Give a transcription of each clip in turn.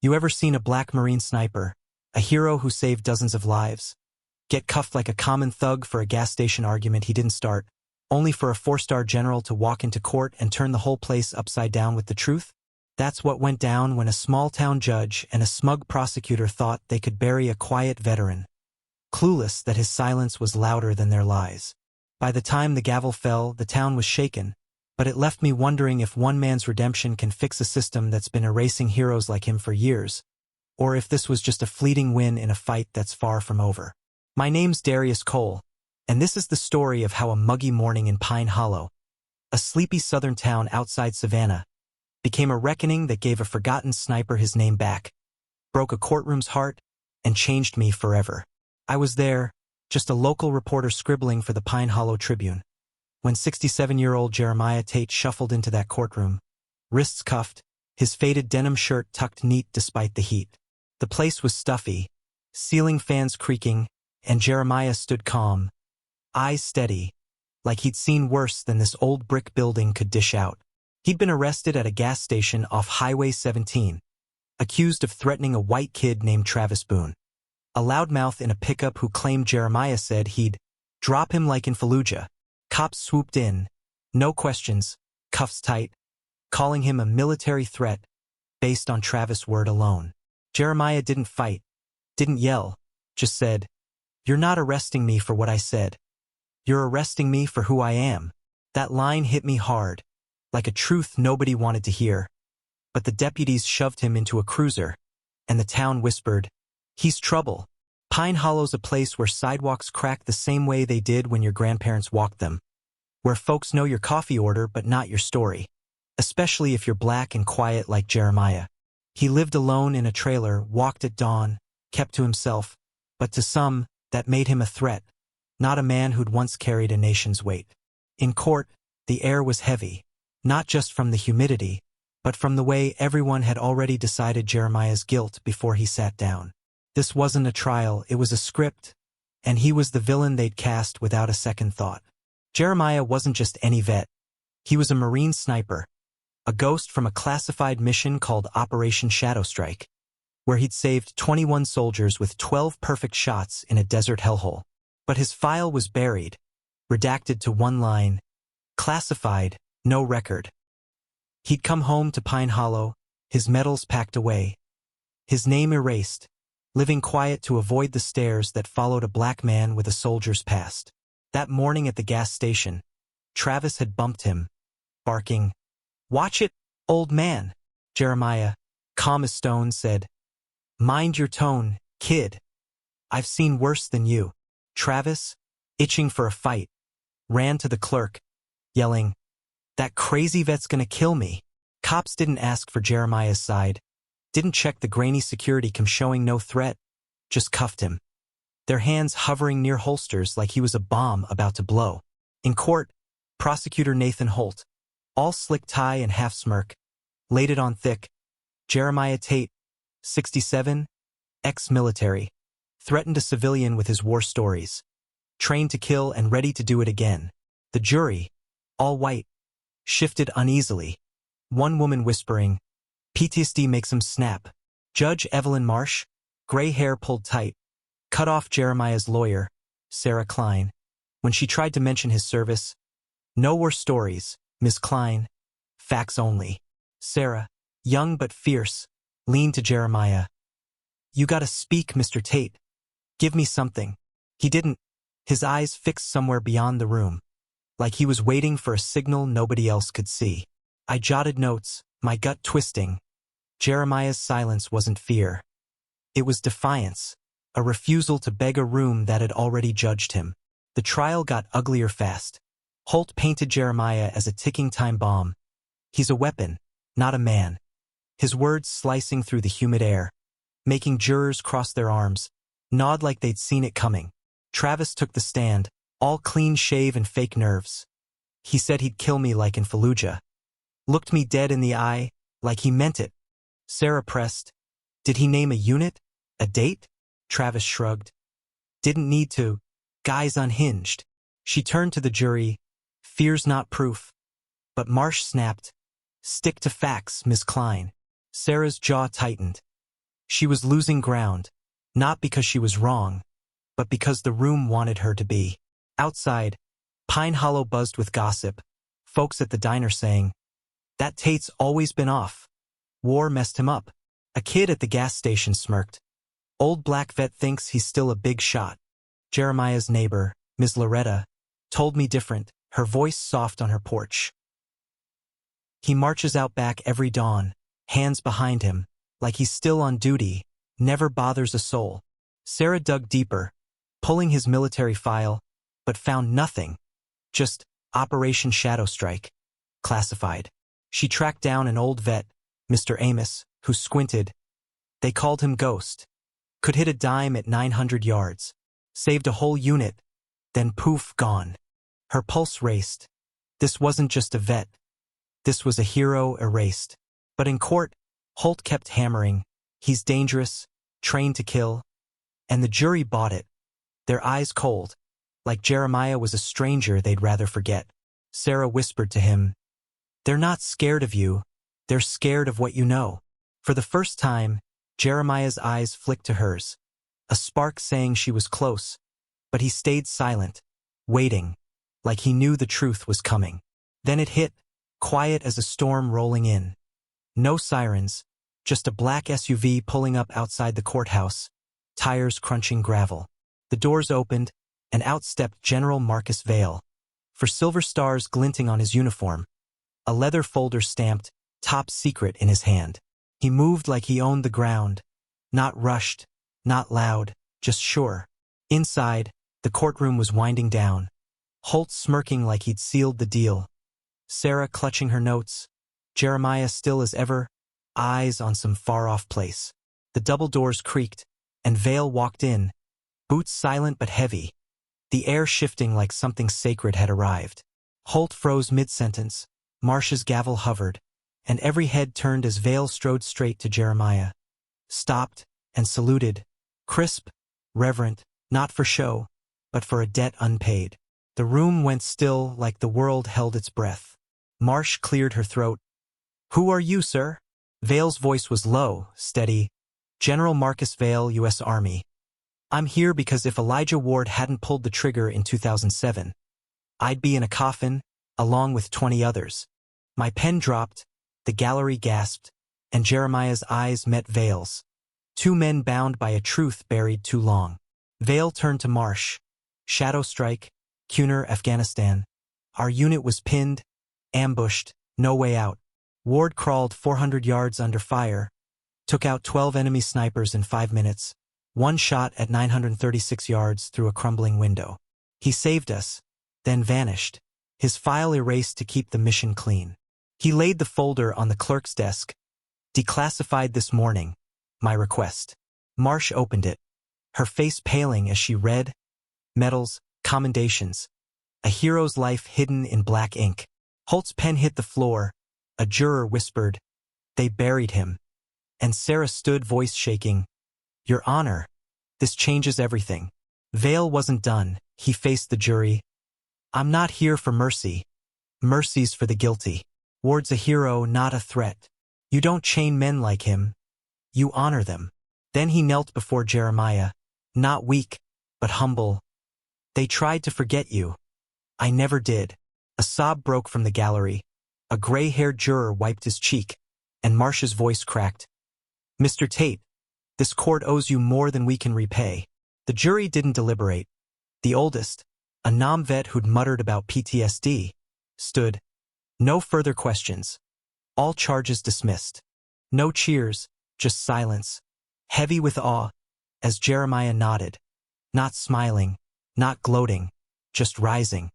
You ever seen a black Marine sniper, a hero who saved dozens of lives, get cuffed like a common thug for a gas station argument he didn't start, only for a 4-star general to walk into court and turn the whole place upside down with the truth? That's what went down when a small-town judge and a smug prosecutor thought they could bury a quiet veteran, clueless that his silence was louder than their lies. By the time the gavel fell, the town was shaken, but it left me wondering if one man's redemption can fix a system that's been erasing heroes like him for years, or if this was just a fleeting win in a fight that's far from over. My name's Darius Cole, and this is the story of how a muggy morning in Pine Hollow, a sleepy southern town outside Savannah, became a reckoning that gave a forgotten sniper his name back, broke a courtroom's heart, and changed me forever. I was there, just a local reporter scribbling for the Pine Hollow Tribune, when 67-year-old Jeremiah Tate shuffled into that courtroom, wrists cuffed, his faded denim shirt tucked neat despite the heat. The place was stuffy, ceiling fans creaking, and Jeremiah stood calm, eyes steady, like he'd seen worse than this old brick building could dish out. He'd been arrested at a gas station off Highway 17, accused of threatening a white kid named Travis Boone, a loudmouth in a pickup who claimed Jeremiah said he'd drop him like in Fallujah. Cops swooped in, no questions, cuffs tight, calling him a military threat based on Travis' word alone. Jeremiah didn't fight, didn't yell, just said, "You're not arresting me for what I said. You're arresting me for who I am." That line hit me hard, like a truth nobody wanted to hear. But the deputies shoved him into a cruiser, and the town whispered, "He's trouble." Pine Hollow's a place where sidewalks crack the same way they did when your grandparents walked them, where folks know your coffee order but not your story, especially if you're black and quiet like Jeremiah. He lived alone in a trailer, walked at dawn, kept to himself, but to some, that made him a threat, not a man who'd once carried a nation's weight. In court, the air was heavy, not just from the humidity, but from the way everyone had already decided Jeremiah's guilt before he sat down. This wasn't a trial, it was a script, and he was the villain they'd cast without a second thought. Jeremiah wasn't just any vet. He was a Marine sniper, a ghost from a classified mission called Operation Shadow Strike, where he'd saved 21 soldiers with 12 perfect shots in a desert hellhole. But his file was buried, redacted to one line, classified, no record. He'd come home to Pine Hollow, his medals packed away, his name erased, living quiet to avoid the stares that followed a black man with a soldier's past. That morning at the gas station, Travis had bumped him, barking, "Watch it, old man." Jeremiah, calm as stone, said, "Mind your tone, kid. I've seen worse than you." Travis, itching for a fight, ran to the clerk, yelling, "That crazy vet's gonna kill me." Cops didn't ask for Jeremiah's side, didn't check the grainy security cam showing no threat, just cuffed him, their hands hovering near holsters like he was a bomb about to blow. In court, prosecutor Nathan Holt, all slick tie and half smirk, laid it on thick. Jeremiah Tate, 67, ex-military, threatened a civilian with his war stories, trained to kill and ready to do it again. The jury, all white, shifted uneasily, one woman whispering, "PTSD makes him snap." Judge Evelyn Marsh, gray hair pulled tight, cut off Jeremiah's lawyer, Sarah Klein, when she tried to mention his service. "No war stories, Ms. Klein. Facts only." Sarah, young but fierce, leaned to Jeremiah. "You gotta speak, Mr. Tate. Give me something." He didn't, his eyes fixed somewhere beyond the room, like he was waiting for a signal nobody else could see. I jotted notes, my gut twisting. Jeremiah's silence wasn't fear. It was defiance, a refusal to beg a room that had already judged him. The trial got uglier fast. Holt painted Jeremiah as a ticking time bomb. "He's a weapon, not a man." His words slicing through the humid air, making jurors cross their arms, nod like they'd seen it coming. Travis took the stand, all clean shave and fake nerves. He said he'd kill me like in Fallujah. Looked me dead in the eye, like he meant it. Sarah pressed, "Did he name a unit? A date?" Travis shrugged. "Didn't need to. Guy's unhinged." She turned to the jury, "Fear's not proof." But Marsh snapped, "Stick to facts, Miss Klein." Sarah's jaw tightened. She was losing ground, not because she was wrong, but because the room wanted her to be. Outside, Pine Hollow buzzed with gossip, folks at the diner saying, "That Tate's always been off. War messed him up." A kid at the gas station smirked. "Old black vet thinks he's still a big shot." Jeremiah's neighbor, Ms. Loretta, told me different, her voice soft on her porch. "He marches out back every dawn, hands behind him, like he's still on duty, never bothers a soul." Sarah dug deeper, pulling his military file, but found nothing. Just Operation Shadow Strike. Classified. She tracked down an old vet, Mr. Amos, who squinted. They called him Ghost. Could hit a dime at 900 yards. Saved a whole unit. Then poof, gone. Her pulse raced. This wasn't just a vet. This was a hero erased. But in court, Holt kept hammering. He's dangerous, trained to kill. And the jury bought it. Their eyes cold. Like Jeremiah was a stranger they'd rather forget. Sarah whispered to him, "They're not scared of you. They're scared of what you know." For the first time, Jeremiah's eyes flicked to hers. A spark saying she was close. But he stayed silent, waiting, like he knew the truth was coming. Then it hit, quiet as a storm rolling in. No sirens, just a black SUV pulling up outside the courthouse, tires crunching gravel. The doors opened, and out stepped General Marcus Vale, for silver stars glinting on his uniform, a leather folder stamped, "Top Secret," in his hand. He moved like he owned the ground, not rushed, not loud, just sure. Inside, the courtroom was winding down, Holt smirking like he'd sealed the deal, Sarah clutching her notes, Jeremiah still as ever, eyes on some far-off place. The double doors creaked, and Vale walked in, boots silent but heavy, the air shifting like something sacred had arrived. Holt froze mid-sentence, Marsh's gavel hovered, and every head turned as Vale strode straight to Jeremiah. Stopped, and saluted, crisp, reverent, not for show, but for a debt unpaid. The room went still like the world held its breath. Marsh cleared her throat. "Who are you, sir?" Vale's voice was low, steady. "General Marcus Vale, U.S. Army. I'm here because if Elijah Ward hadn't pulled the trigger in 2007, I'd be in a coffin, along with 20 others." My pen dropped, the gallery gasped, and Jeremiah's eyes met Vale's. Two men bound by a truth buried too long. Vale turned to Marsh. "Shadow Strike, Kunar, Afghanistan. Our unit was pinned, ambushed, no way out. Ward crawled 400 yards under fire, took out 12 enemy snipers in 5 minutes. One shot at 936 yards through a crumbling window. He saved us, then vanished, his file erased to keep the mission clean. He laid the folder on the clerk's desk. "Declassified this morning, my request." Marsh opened it, her face paling as she read, "Medals, commendations, a hero's life hidden in black ink." Holt's pen hit the floor, a juror whispered, "They buried him." And Sarah stood, voice shaking, "Your Honor, this changes everything." Vale wasn't done. He faced the jury. "I'm not here for mercy. Mercy's for the guilty. Ward's a hero, not a threat. You don't chain men like him. You honor them." Then he knelt before Jeremiah, not weak, but humble. "They tried to forget you. I never did." A sob broke from the gallery. A gray-haired juror wiped his cheek, and Marsh's voice cracked. "Mr. Tate, this court owes you more than we can repay." The jury didn't deliberate. The oldest, a nom-vet who'd muttered about PTSD, stood. No further questions. All charges dismissed. No cheers, just silence, heavy with awe, as Jeremiah nodded. Not smiling, not gloating, just rising.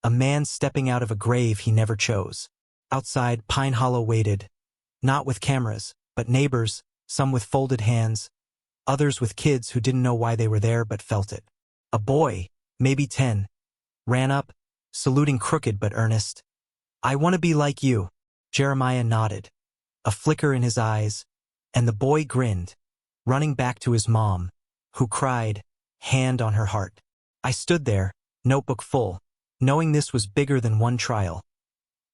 A man stepping out of a grave he never chose. Outside, Pine Hollow waited. Not with cameras, but neighbors, some with folded hands, others with kids who didn't know why they were there but felt it. A boy, maybe 10, ran up, saluting crooked but earnest. "I want to be like you." Jeremiah nodded, a flicker in his eyes, and the boy grinned, running back to his mom, who cried, hand on her heart. I stood there, notebook full, knowing this was bigger than one trial.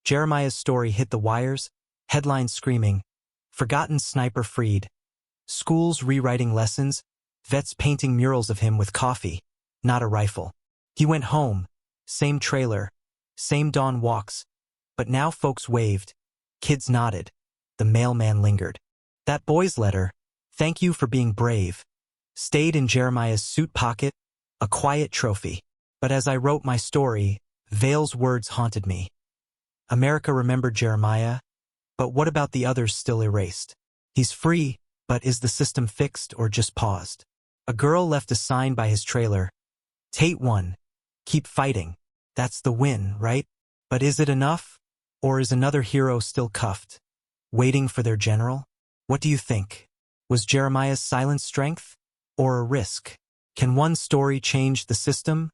Jeremiah's story hit the wires, headlines screaming, "Forgotten Sniper Freed." Schools rewriting lessons, vets painting murals of him with coffee, not a rifle. He went home, same trailer, same dawn walks, but now folks waved, kids nodded, the mailman lingered. That boy's letter, thank you for being brave, stayed in Jeremiah's suit pocket, a quiet trophy. But as I wrote my story, Vale's words haunted me. America remembered Jeremiah, but what about the others still erased? He's free, but is the system fixed or just paused? A girl left a sign by his trailer. Tate won. Keep fighting. That's the win, right? But is it enough? Or is another hero still cuffed, waiting for their general? What do you think? Was Jeremiah's silence strength? Or a risk? Can one story change the system?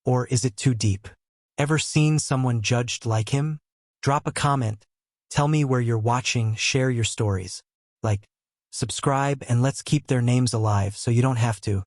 Or is it too deep? Ever seen someone judged like him? Drop a comment. Tell me where you're watching, share your stories. Like, subscribe, and let's keep their names alive so you don't have to.